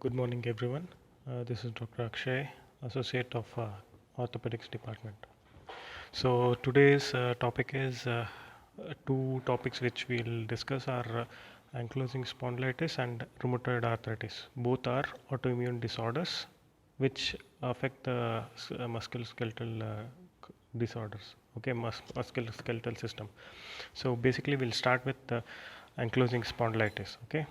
Good morning, everyone. This is Dr. Akshay, Associate of Orthopedics Department. So today's topic is two topics which we'll discuss are ankylosing spondylitis and rheumatoid arthritis. Both are autoimmune disorders which affect the musculoskeletal disorders. Okay, musculoskeletal system. So basically, we'll start with ankylosing spondylitis. Okay.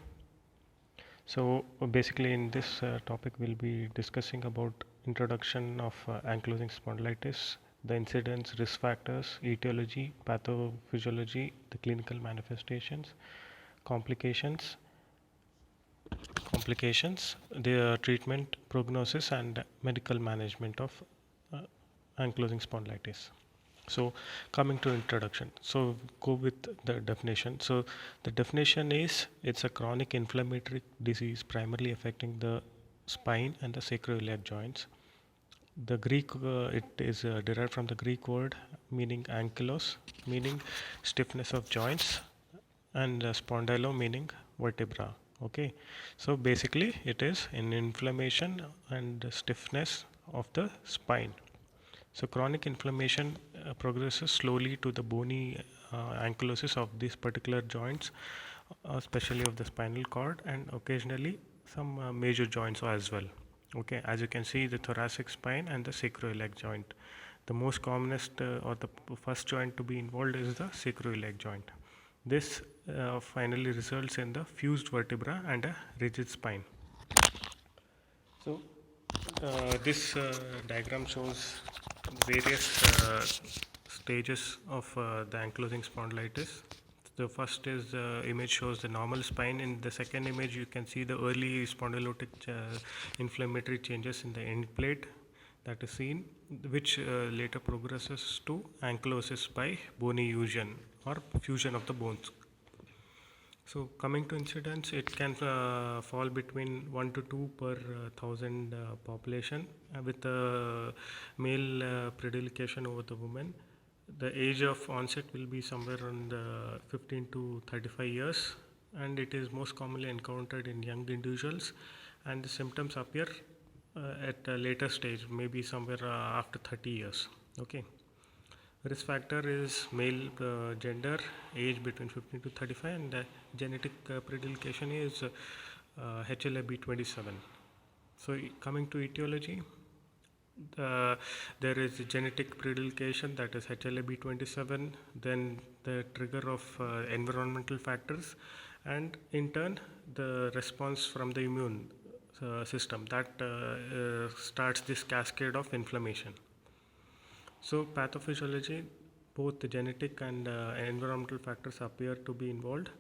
So basically in this topic we'll be discussing about introduction of ankylosing spondylitis, the incidence, risk factors, etiology, pathophysiology, the clinical manifestations, complications, the treatment, prognosis and medical management of uh, ankylosing spondylitis. So coming to introduction, so go with the definition. So the definition is it's a chronic inflammatory disease primarily affecting the spine and the sacroiliac joints. The Greek, it is derived from the Greek word meaning ankylos, meaning stiffness of joints, and spondylo meaning vertebra. Okay, so basically it is an inflammation and stiffness of the spine. So chronic inflammation progresses slowly to the bony ankylosis of these particular joints, especially of the spinal cord, and occasionally some major joints as well. Okay, as you can see, the thoracic spine and the sacroiliac joint. The most commonest or the first joint to be involved is the sacroiliac joint. This finally results in the fused vertebra and a rigid spine. So this diagram shows various stages of the ankylosing spondylitis. The first is image shows the normal spine. In the second image, you can see the early spondylotic inflammatory changes in the end plate that is seen, which later progresses to ankylosis by bony fusion or fusion of the bones. So coming to incidence, it can fall between 1 to 2 per thousand population with a male predilection over the woman. The age of onset will be somewhere around 15 to 35 years, and it is most commonly encountered in young individuals, and the symptoms appear at a later stage, maybe somewhere after 30 years. Okay. Risk factor is male gender, age between 15 to 35, and genetic predilection is HLA-B27. So coming to etiology, there is genetic predilection, that is HLA-B27, then the trigger of environmental factors, and in turn the response from the immune system that starts this cascade of inflammation. So pathophysiology, both the genetic and environmental factors appear to be involved.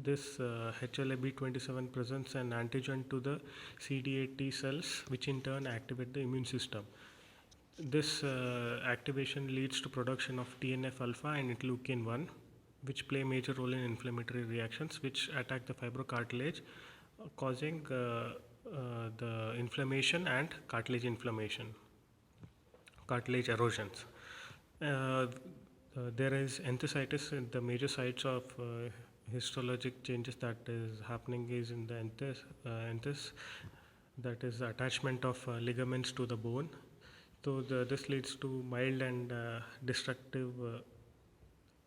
This HLA-B27 presents an antigen to the CD8 T cells, which in turn activate the immune system. This activation leads to production of TNF alpha and interleukin 1, which play a major role in inflammatory reactions which attack the fibrocartilage, causing the inflammation and cartilage erosions. There is enthesitis. The major sites of histologic changes that is happening is in the enthus, that is the attachment of ligaments to the bone. So this leads to mild and destructive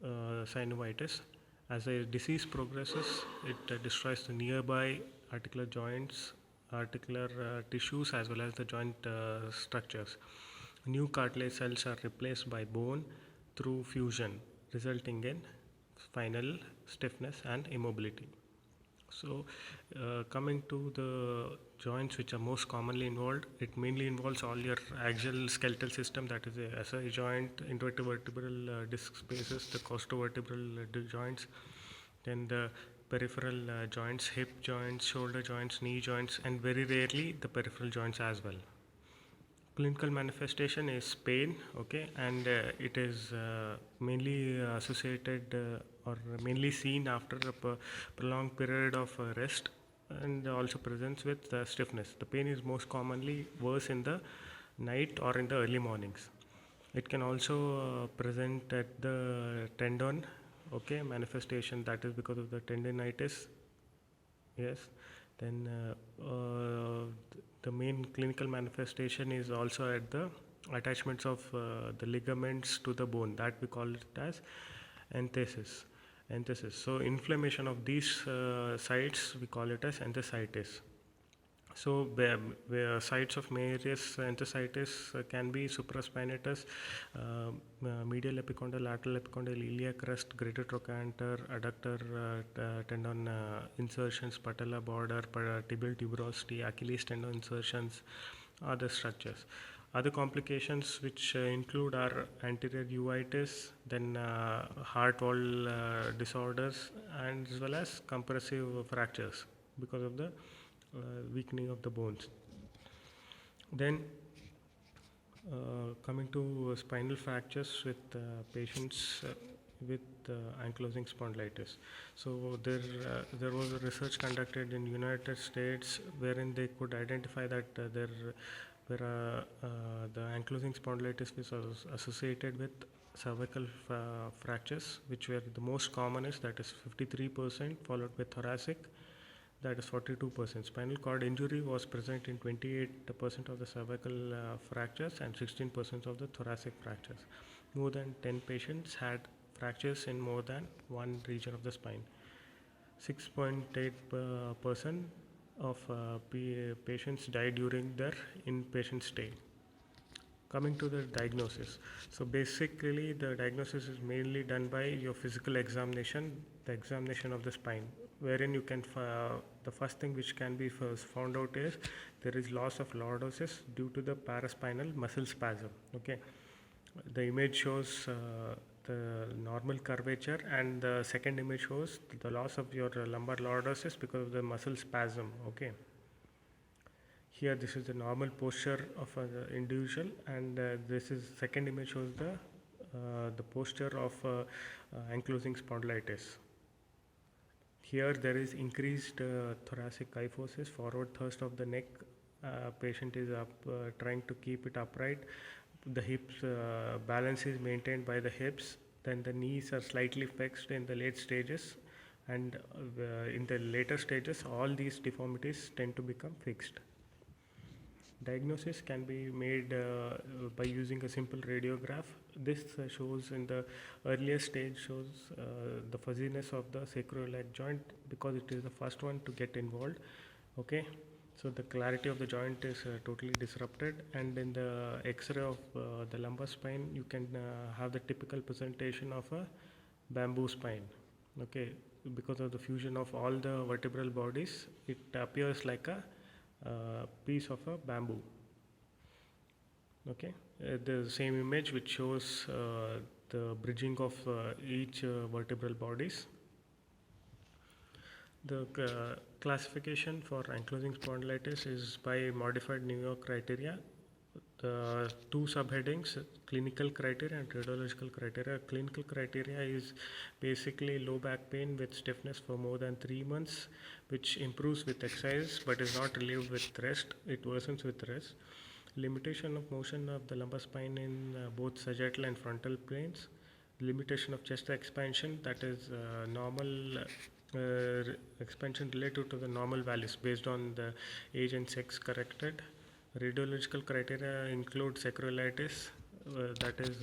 synovitis. As the disease progresses, it destroys the nearby articular joints, articular tissues, as well as the joint structures. New cartilage cells are replaced by bone through fusion, resulting in spinal stiffness and immobility. So coming to the joints which are most commonly involved, it mainly involves all your axial skeletal system, that is the SI joint, intervertebral disc spaces, the costovertebral joints, then the peripheral joints, hip joints, shoulder joints, knee joints, and very rarely the peripheral joints as well. Clinical manifestation is pain, okay, and it is mainly associated or mainly seen after a prolonged period of rest, and also presents with stiffness. The pain is most commonly worse in the night or in the early mornings. It can also present at the tendon, okay, manifestation, that is because of the tendinitis. Yes, then the main clinical manifestation is also at the attachments of the ligaments to the bone, that we call it as enthesis. So inflammation of these sites, we call it as enthesitis. So where sites of Meniere's enthesitis can be supraspinatus, medial epicondyle, lateral epicondyle, iliac crest, greater trochanter, adductor tendon insertions, patella border, tibial tuberosity, Achilles tendon insertions, other structures. Other complications which include are anterior uveitis, then heart wall disorders, and as well as compressive fractures because of the weakening of the bones. Then coming to spinal fractures with patients with ankylosing spondylitis. So there was a research conducted in United States wherein they could identify that the ankylosing spondylitis was associated with cervical fractures, which were the most commonest, that is 53%, followed by thoracic, that is 42%. Spinal cord injury was present in 28% of the cervical fractures and 16% of the thoracic fractures. More than 10 patients had fractures in more than one region of the spine. 6.8% of patients died during their inpatient stay. Coming to the diagnosis. So basically the diagnosis is mainly done by your physical examination, the examination of the spine, wherein you can, the first thing which can be first found out is there is loss of lordosis due to the paraspinal muscle spasm. Okay, the image shows the normal curvature, and the second image shows the loss of your lumbar lordosis because of the muscle spasm. Okay, here this is the normal posture of an individual, and this is second image shows the posture of ankylosing spondylitis. Here there is increased thoracic kyphosis, forward thrust of the neck. Patient is up, trying to keep it upright. The hips balance is maintained by the hips. Then the knees are slightly flexed in the late stages, and in the later stages all these deformities tend to become fixed. Diagnosis can be made by using a simple radiograph. This shows in the earlier stage shows the fuzziness of the sacroiliac joint because it is the first one to get involved. Okay, so the clarity of the joint is totally disrupted, and in the X-ray of the lumbar spine you can have the typical presentation of a bamboo spine. Okay, because of the fusion of all the vertebral bodies, it appears like a piece of a bamboo. Okay, the same image which shows the bridging of each vertebral bodies. The classification for ankylosing spondylitis is by modified New York criteria. The two subheadings, clinical criteria and radiological criteria. Clinical criteria is basically low back pain with stiffness for more than 3 months, which improves with exercise but is not relieved with rest. It worsens with rest. Limitation of motion of the lumbar spine in both sagittal and frontal planes. Limitation of chest expansion, that is normal expansion relative to the normal values based on the age and sex corrected. Radiological criteria include sacroiliitis, that is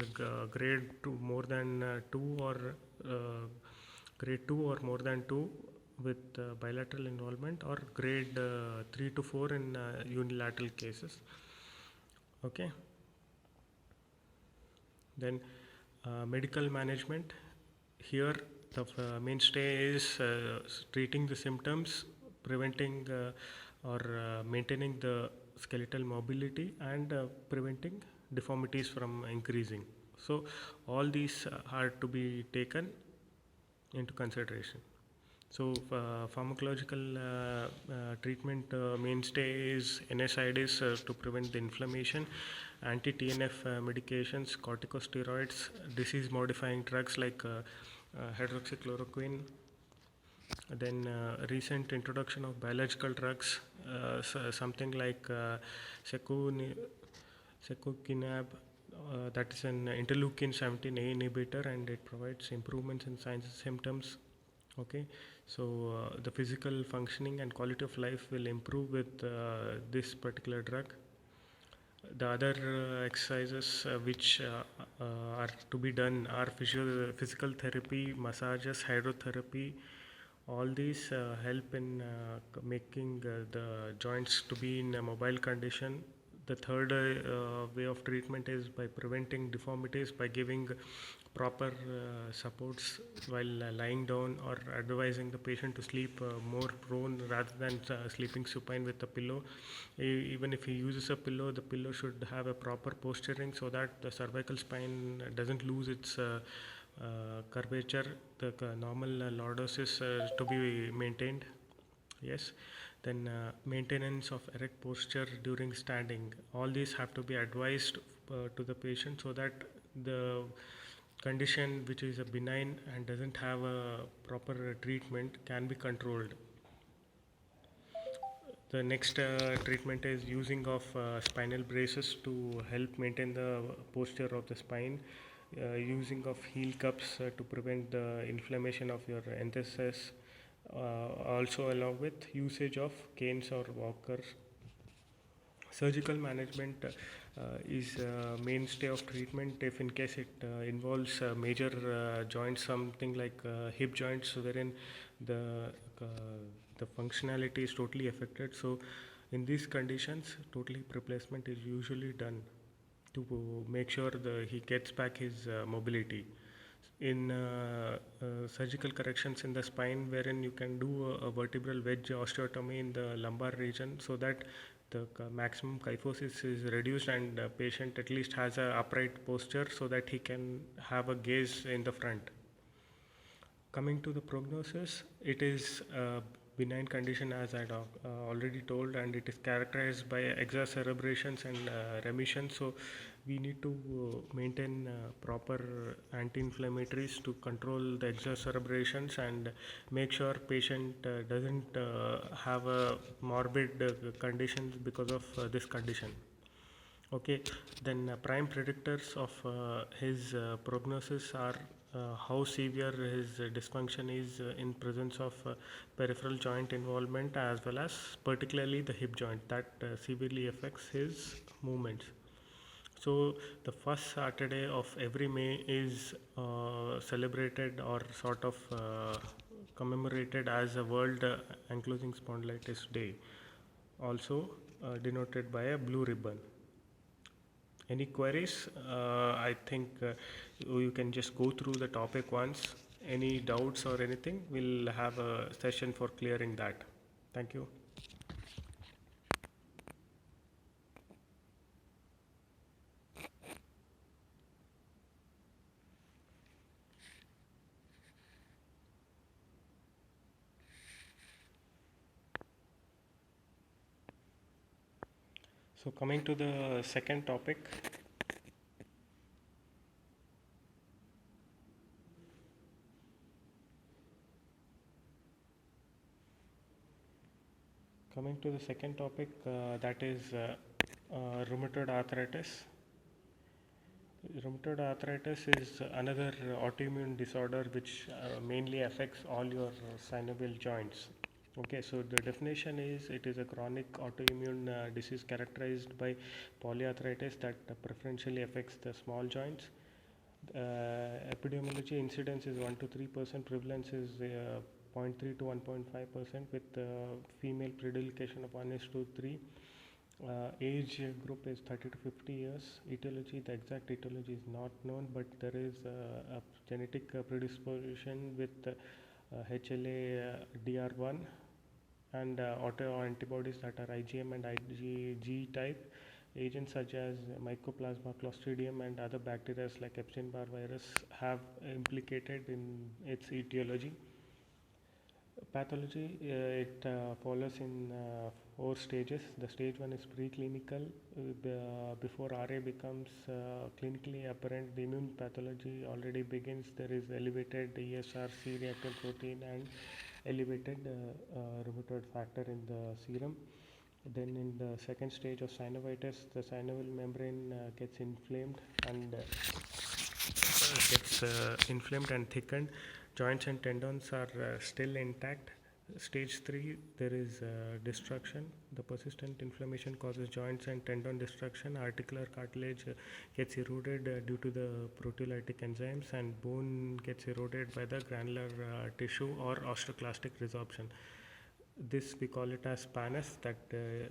grade 2 more than 2 or grade 2 or more than 2 with bilateral involvement, or grade 3 to 4 in unilateral cases. Okay. Then medical management. Here the mainstay is treating the symptoms, preventing or maintaining the skeletal mobility, and preventing deformities from increasing. So all these are to be taken into consideration. So pharmacological treatment mainstay is NSAIDs to prevent the inflammation, anti-TNF medications, corticosteroids, disease modifying drugs like hydroxychloroquine. Then recent introduction of biological drugs, something like secukinumab, that is an interleukin 17A inhibitor, and it provides improvements in signs and symptoms. Okay, So the physical functioning and quality of life will improve with this particular drug. The other exercises which are to be done are physical therapy, massages, hydrotherapy. All these help in making the joints to be in a mobile condition. The third way of treatment is by preventing deformities by giving proper supports while lying down, or advising the patient to sleep more prone rather than sleeping supine with a pillow. Even if he uses a pillow, the pillow should have a proper posturing so that the cervical spine doesn't lose its curvature. The normal lordosis to be maintained. Yes. Then maintenance of erect posture during standing. All these have to be advised to the patient so that the condition which is a benign and doesn't have a proper treatment can be controlled. The next treatment is using of spinal braces to help maintain the posture of the spine. Using of heel cups to prevent the inflammation of your enthesis. Also along with usage of canes or walkers. Surgical management is a mainstay of treatment if in case it involves major joints, something like hip joints, wherein the uh, the functionality is totally affected. So in these conditions, total hip replacement is usually done to make sure he gets back his mobility. In surgical corrections in the spine, wherein you can do a vertebral wedge osteotomy in the lumbar region so that the maximum kyphosis is reduced and the patient at least has a upright posture so that he can have a gaze in the front. Coming to the prognosis, it is a benign condition as I already told, and it is characterized by exacerbations and remission. So we need to maintain proper anti-inflammatories to control the exacerbations and make sure patient doesn't have a morbid conditions because of this condition. Okay, then prime predictors of his prognosis are how severe his dysfunction is in presence of peripheral joint involvement, as well as particularly the hip joint that severely affects his movements. So the first Saturday of every May is celebrated or sort of commemorated as a World Ankylosing Spondylitis Day, also denoted by a blue ribbon. Any queries? I think you can just go through the topic once. Any doubts or anything, we'll have a session for clearing that. Thank you. So coming to the second topic. Coming to the second topic, that is rheumatoid arthritis. Rheumatoid arthritis is another autoimmune disorder which mainly affects all your synovial joints. Okay, so the definition is it is a chronic autoimmune disease characterized by polyarthritis that preferentially affects the small joints. Epidemiology incidence is 1 to 3%, prevalence is 0.3 to 1.5%, with female predilection of 1 is to 3. Age group is 30 to 50 years. Etiology, the exact etiology is not known, but there is a genetic predisposition with HLA DR1 and autoantibodies that are IgM and IgG type. Agents such as Mycoplasma, Clostridium, and other bacteria like Epstein-Barr virus have implicated in its etiology. Pathology, it follows in 4 stages. The stage 1 is preclinical. Before RA becomes clinically apparent, the immune pathology already begins. There is elevated ESRC reactive protein and elevated rheumatoid factor in the serum. Then in the second stage of synovitis, the synovial membrane gets inflamed and thickened. Joints and tendons are still intact. Stage 3, there is destruction. The persistent inflammation causes joints and tendon destruction. Articular cartilage gets eroded due to the proteolytic enzymes, and bone gets eroded by the granular tissue or osteoclastic resorption. This we call it as pannus, that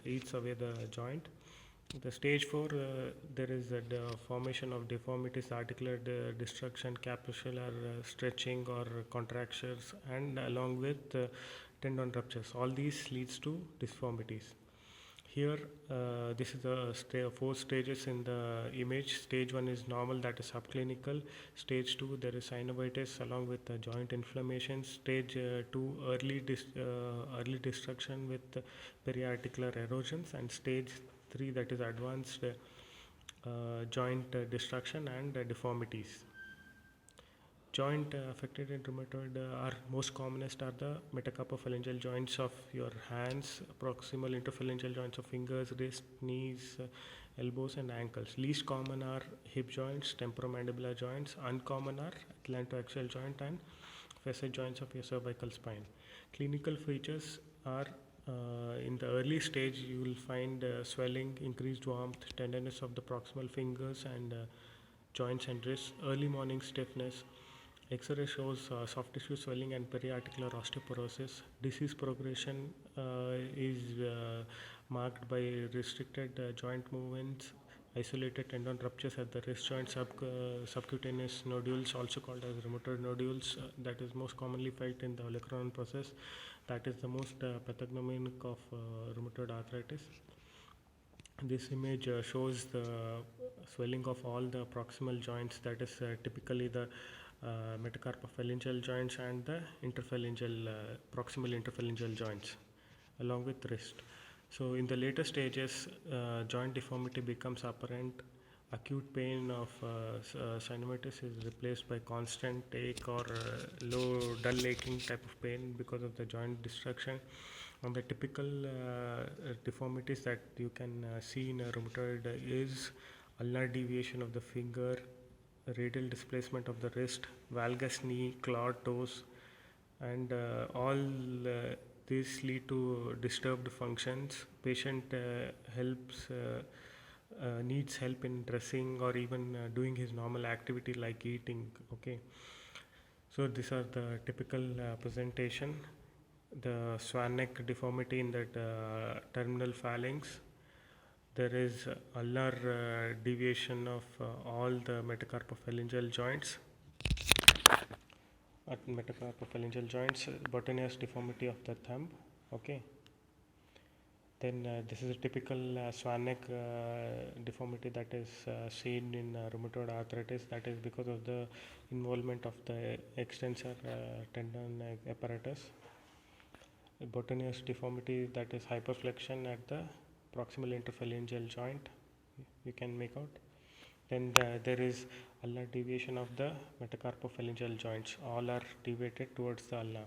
eats away the joint. The stage 4, there is the formation of deformities, articular destruction, capsular stretching or contractures, and along with tendon ruptures. All these leads to deformities. Here, this is the 4 stages in the image. Stage 1 is normal, that is subclinical. Stage 2, there is synovitis along with joint inflammation. Stage 2, early destruction with periarticular erosions, and stage 3, that is advanced joint destruction and deformities. Joint affected in rheumatoid are most commonest are the metacarpophalangeal joints of your hands, proximal interphalangeal joints of fingers, wrist, knees, elbows and ankles. Least common are hip joints, temporomandibular joints. Uncommon are atlantoaxial joint and facet joints of your cervical spine. Clinical features are in the early stage you will find swelling, increased warmth, tenderness of the proximal fingers and joints and wrists, early morning stiffness. X-ray shows soft tissue swelling and periarticular osteoporosis. Disease progression is marked by restricted joint movements, isolated tendon ruptures at the wrist joint, subcutaneous nodules, also called as rheumatoid nodules, that is most commonly felt in the olecranon process. That is the most pathognomonic of rheumatoid arthritis. This image shows the swelling of all the proximal joints, that is typically the metacarpophalangeal joints and the proximal interphalangeal joints along with wrist. So in the later stages, joint deformity becomes apparent. Acute pain of synovitis is replaced by constant ache or low dull aching type of pain because of the joint destruction. And the typical deformities that you can see in a rheumatoid is ulnar deviation of the finger, radial displacement of the wrist, valgus knee, clawed toes, and all these lead to disturbed functions. Patient needs help in dressing or even doing his normal activity like eating. Okay, so these are the typical presentation. The swan neck deformity in that terminal phalanx. There is ulnar deviation of all the metacarpophalangeal joints. At metacarpophalangeal joints, botaneous deformity of the thumb. Okay. Then this is a typical swan neck deformity that is seen in rheumatoid arthritis. That is because of the involvement of the extensor tendon apparatus. Botaneous deformity, that is hyperflexion at the proximal interphalangeal joint, you can make out. Then there is ulnar deviation of the metacarpophalangeal joints. All are deviated towards the ulna.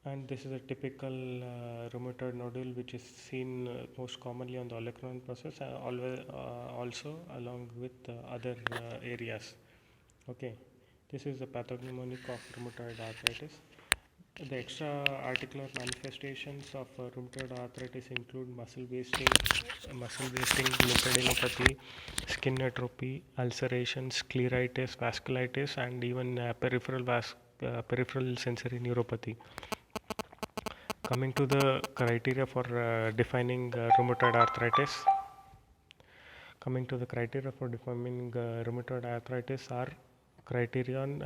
And this is a typical rheumatoid nodule which is seen most commonly on the olecranon process, also along with other areas. Okay, this is the pathognomonic of rheumatoid arthritis. The extra articular manifestations of rheumatoid arthritis include muscle wasting, lymphadenopathy, skin atrophy, ulcerations, scleritis, vasculitis, and even peripheral sensory neuropathy. Coming to the criteria for defining rheumatoid arthritis. Coming to the criteria for defining rheumatoid arthritis are criterion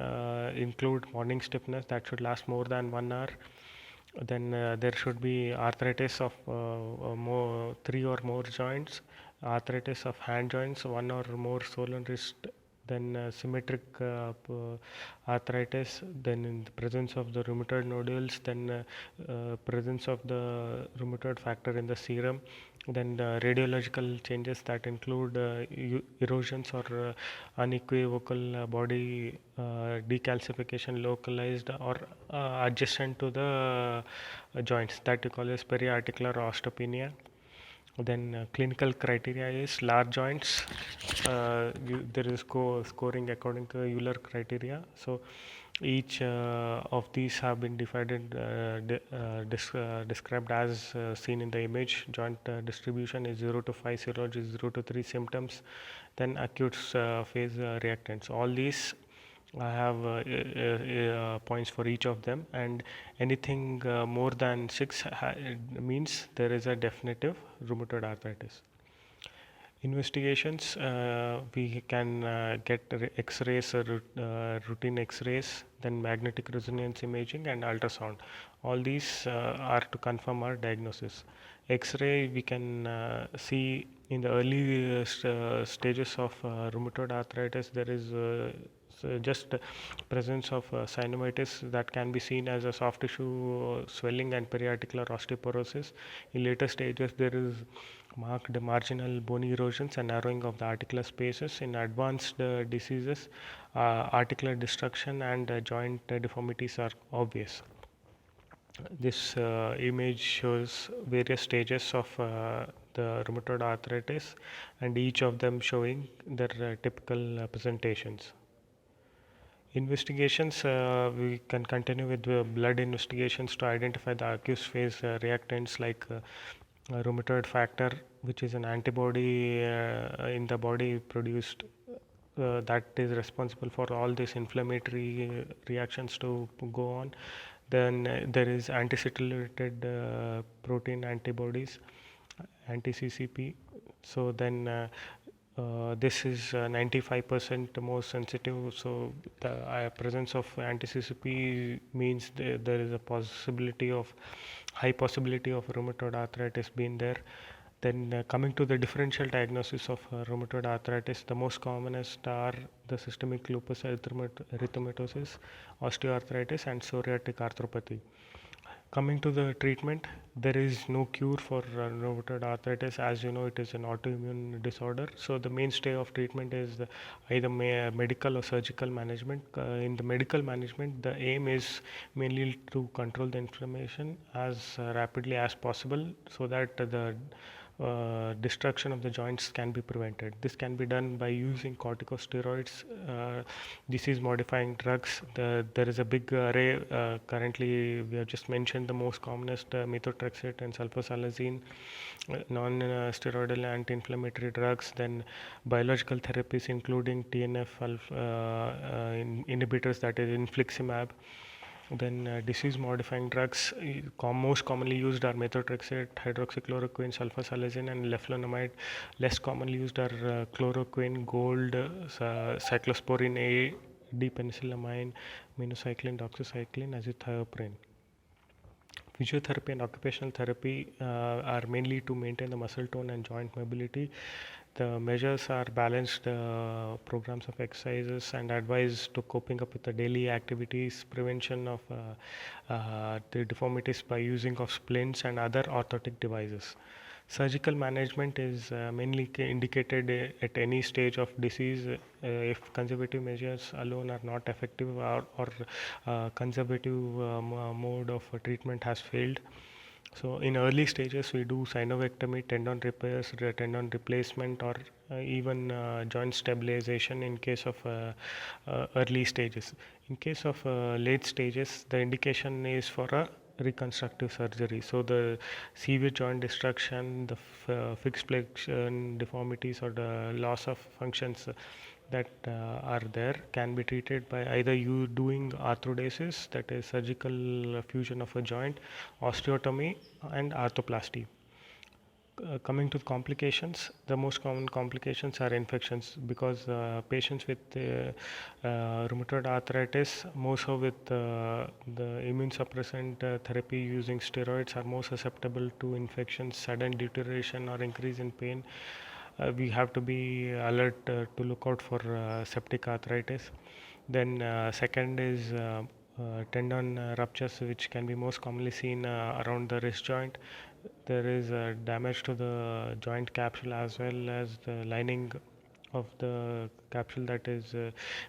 include morning stiffness that should last more than 1 hour. Then there should be arthritis of 3 or more joints, arthritis of hand joints, 1 or more sole and wrist, then symmetric arthritis, then in the presence of the rheumatoid nodules, then presence of the rheumatoid factor in the serum, then the radiological changes that include erosions or unequivocal body decalcification localized or adjacent to the joints, that we call as periarticular osteopenia. Then clinical criteria is large joints. There is scoring according to Euler criteria. So Each of these have been divided, described as seen in the image. Joint distribution is 0 to 5, serology is 0 to 3 symptoms, then acute phase reactants. All these I have points for each of them, and anything more than 6 means there is a definitive rheumatoid arthritis. Investigations, we can get x-rays, routine x-rays, then magnetic resonance imaging and ultrasound. All these are to confirm our diagnosis. X-ray, we can see in the early stages of rheumatoid arthritis, there is just presence of synovitis that can be seen as a soft tissue swelling and periarticular osteoporosis. In later stages, there is marked marginal bone erosions and narrowing of the articular spaces. In advanced diseases, articular destruction and joint deformities are obvious. This image shows various stages of the rheumatoid arthritis, and each of them showing their typical presentations. Investigations, we can continue with the blood investigations to identify the acute phase reactants like rheumatoid factor, which is an antibody in the body produced that is responsible for all these inflammatory reactions to go on. Then there is anti-cetylated protein antibodies, anti-CCP. So then this is 95% more sensitive. So the presence of anti-CCP means there is a possibility of high possibility of rheumatoid arthritis being there. Then coming to the differential diagnosis of rheumatoid arthritis, the most commonest are the systemic lupus erythematosus, osteoarthritis, and psoriatic arthropathy. Coming to the treatment, there is no cure for rheumatoid arthritis. As you know, it is an autoimmune disorder. So the mainstay of treatment is either medical or surgical management. In the medical management, the aim is mainly to control the inflammation as rapidly as possible, so that the destruction of the joints can be prevented. This can be done by using corticosteroids, disease modifying drugs. There is a big array. Currently, we have just mentioned the most commonest methotrexate and sulfasalazine, non-steroidal anti-inflammatory drugs, then biological therapies including TNF inhibitors, that is infliximab. Then disease modifying drugs, most commonly used are methotrexate, hydroxychloroquine, sulfasalazine, and leflunomide. Less commonly used are chloroquine, gold, cyclosporine A, D-penicillamine, minocycline, doxycycline, azathioprine. Physiotherapy and occupational therapy are mainly to maintain the muscle tone and joint mobility. The measures are balanced programs of exercises and advice to coping up with the daily activities, prevention of the deformities by using of splints and other orthotic devices. Surgical management is mainly indicated at any stage of disease if conservative measures alone are not effective, or conservative mode of treatment has failed. So in early stages, we do synovectomy, tendon repairs, tendon replacement, or even joint stabilization in case of early stages. In case of late stages, the indication is for a reconstructive surgery. So the severe joint destruction, the fixed flexion deformities, or the loss of functions that are there can be treated by either you doing arthrodesis, that is surgical fusion of a joint, osteotomy, and arthroplasty. Coming to complications, the most common complications are infections, because patients with rheumatoid arthritis, more so with the immune suppressant therapy using steroids, are more susceptible to infections, sudden deterioration, or increase in pain. We have to be alert to look out for septic arthritis. Then second is tendon ruptures, which can be most commonly seen around the wrist joint. There is damage to the joint capsule as well as the lining of the capsule, that is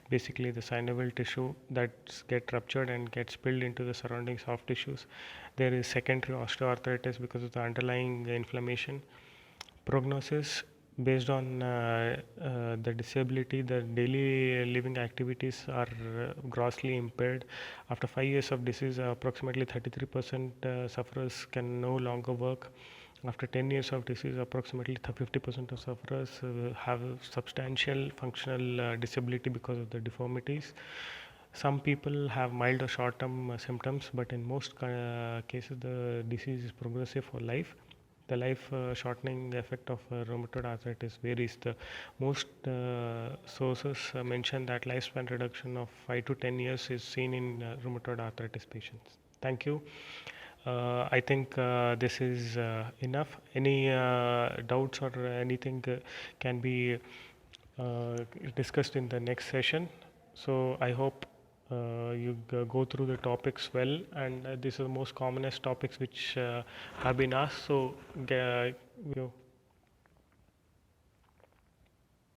basically the synovial tissue, that get ruptured and get spilled into the surrounding soft tissues. There is secondary osteoarthritis because of the underlying inflammation. Prognosis, based on the disability, the daily living activities are grossly impaired. After 5 years of disease, approximately 33% sufferers can no longer work. After 10 years of disease, approximately 50% of sufferers have substantial functional disability because of the deformities. Some people have mild or short term symptoms, but in most cases, the disease is progressive for life. The life shortening effect of rheumatoid arthritis varies. The most sources mention that lifespan reduction of 5 to 10 years is seen in rheumatoid arthritis patients. Thank you. I think this is enough. Any doubts or anything can be discussed in the next session. So I hope you go through the topics well, and these are the most commonest topics which have been asked. So you